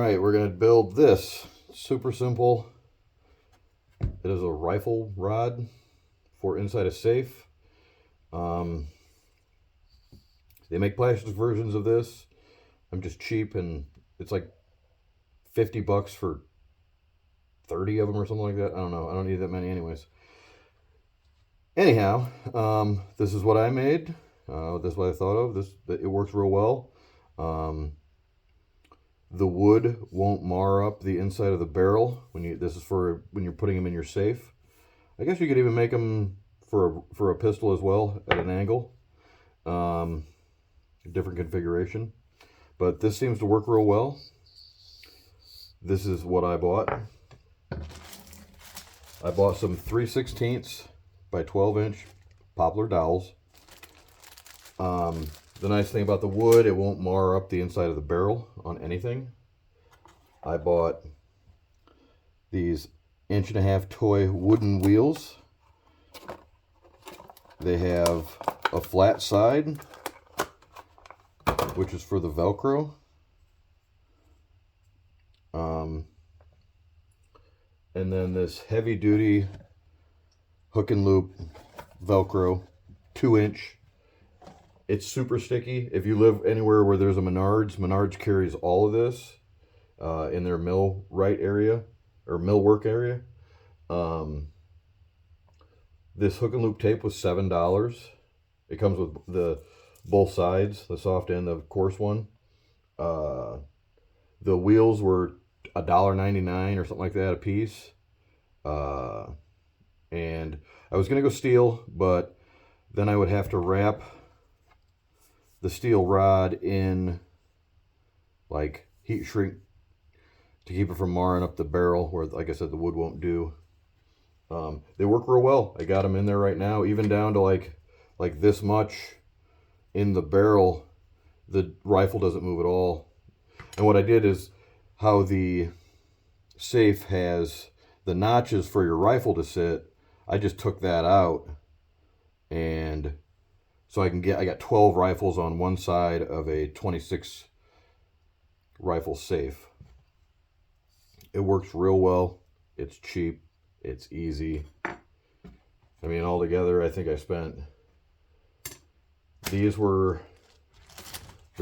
right, we're going to build this. Super simple. It is a rifle rod for inside a safe. They make plastic versions of this. I'm just cheap, and it's like $50 for 30 of them or something like that. I don't know. I don't need that many anyways. Anyhow, this is what I made. This is what I thought of. It works real well. The wood won't mar up the inside of the barrel this is for when you're putting them in your safe. I guess you could even make them for a pistol as well at an angle. Different configuration. But this seems to work real well. This is what I bought. I bought some 3/16 by 12-inch poplar dowels. The nice thing about the wood, it won't mar up the inside of the barrel on anything. I bought these 1.5-inch toy wooden wheels. They have a flat side, which is for the velcro. And then this heavy duty hook and loop velcro, 2-inch. It's super sticky. If you live anywhere where there's a Menards carries all of this in their millwright area or millwork area. This hook and loop tape was $7. It comes with both sides, the soft and the coarse one. The wheels were $1.99 or something like that a piece. And I was gonna go steel, but then I would have to wrap the steel rod in like heat shrink to keep it from marring up the barrel, where, like I said, the wood won't do. They work real well. I got them in there right now, even down to like this much in the barrel. The rifle doesn't move at all. And what I did is, how the safe has the notches for your rifle to sit, I just took that out, and so I got 12 rifles on one side of a 26 rifle safe. It works real well. It's cheap. It's easy. I mean, altogether, I think I spent, the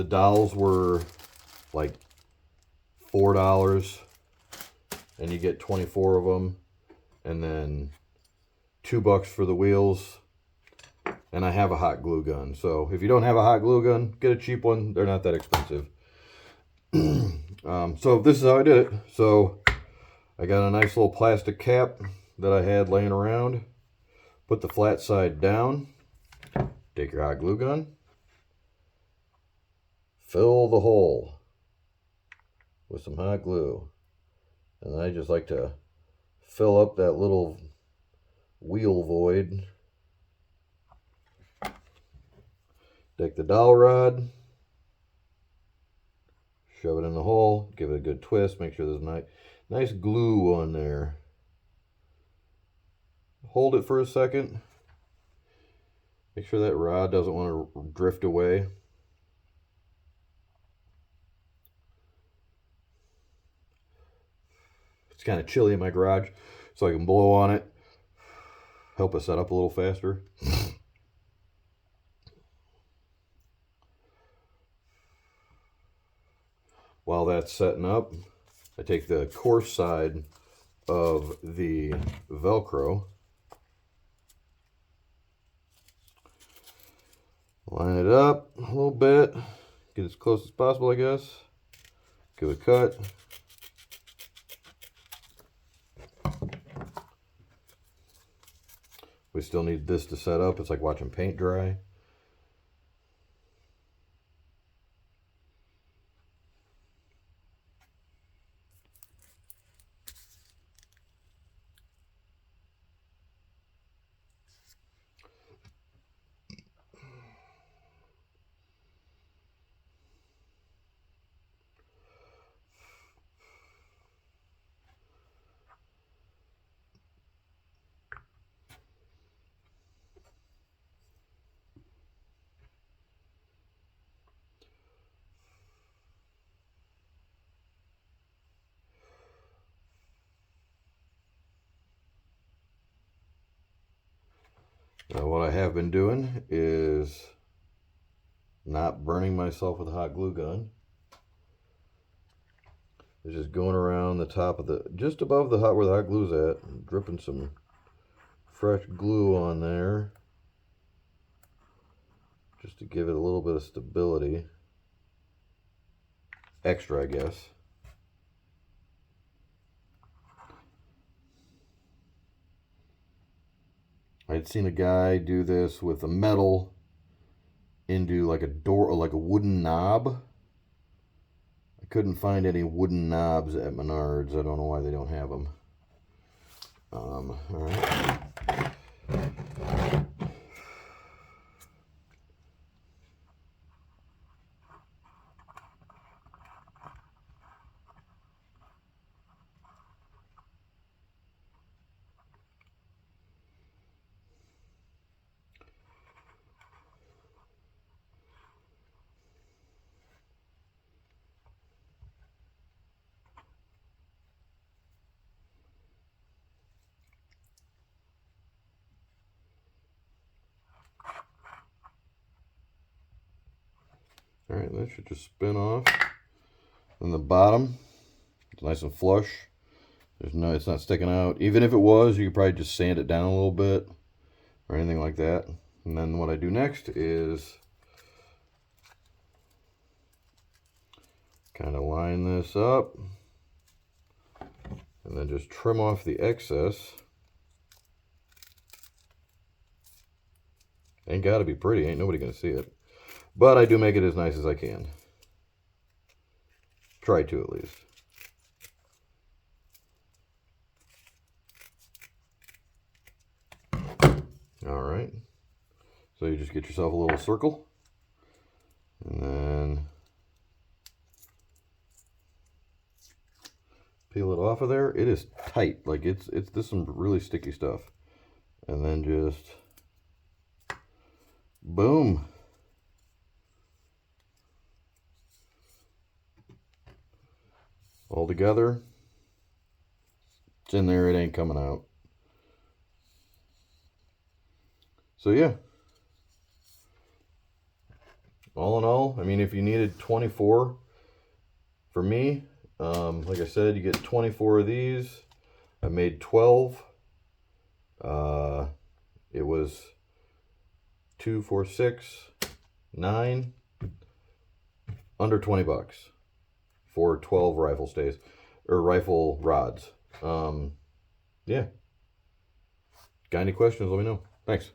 dowels were like $4, and you get 24 of them, and then $2 for the wheels. And I have a hot glue gun. So if you don't have a hot glue gun, get a cheap one. They're not that expensive. So this is how I did it. So I got a nice little plastic cap that I had laying around. Put the flat side down. Take your hot glue gun. Fill the hole with some hot glue. And I just like to fill up that little wheel void. Take the dowel rod, shove it in the hole, give it a good twist, make sure there's nice glue on there. Hold it for a second. Make sure that rod doesn't want to drift away. It's kind of chilly in my garage, so I can blow on it, help it set up a little faster. While that's setting up, I take the coarse side of the velcro, line it up a little bit, get as close as possible, I guess. Give it a cut. We still need this to set up. It's like watching paint dry. Now, what I have been doing is not burning myself with a hot glue gun. It's just going around the top of just above the where the hot glue's at, dripping some fresh glue on there, just to give it a little bit of stability. Extra, I guess. I'd seen a guy do this with a metal into like a door, or like a wooden knob. I couldn't find any wooden knobs at Menards. I don't know why they don't have them. All right. All right, that should just spin off. And the bottom, it's nice and flush. It's not sticking out. Even if it was, you could probably just sand it down a little bit or anything like that. And then what I do next is kind of line this up and then just trim off the excess. Ain't got to be pretty. Ain't nobody gonna see it. But I do make it as nice as I can. Try to, at least. All right. So you just get yourself a little circle. And then peel it off of there. It is tight. Like this is some really sticky stuff. And then just boom. All together. It's in there, it ain't coming out. So yeah. All in all, I mean, if you needed 24, for me, like I said, you get 24 of these. I made 12. It was 2, 4, 6, 9, under 20 bucks for 12 rifle stays or rifle rods. Yeah. Got any questions? Let me know. Thanks.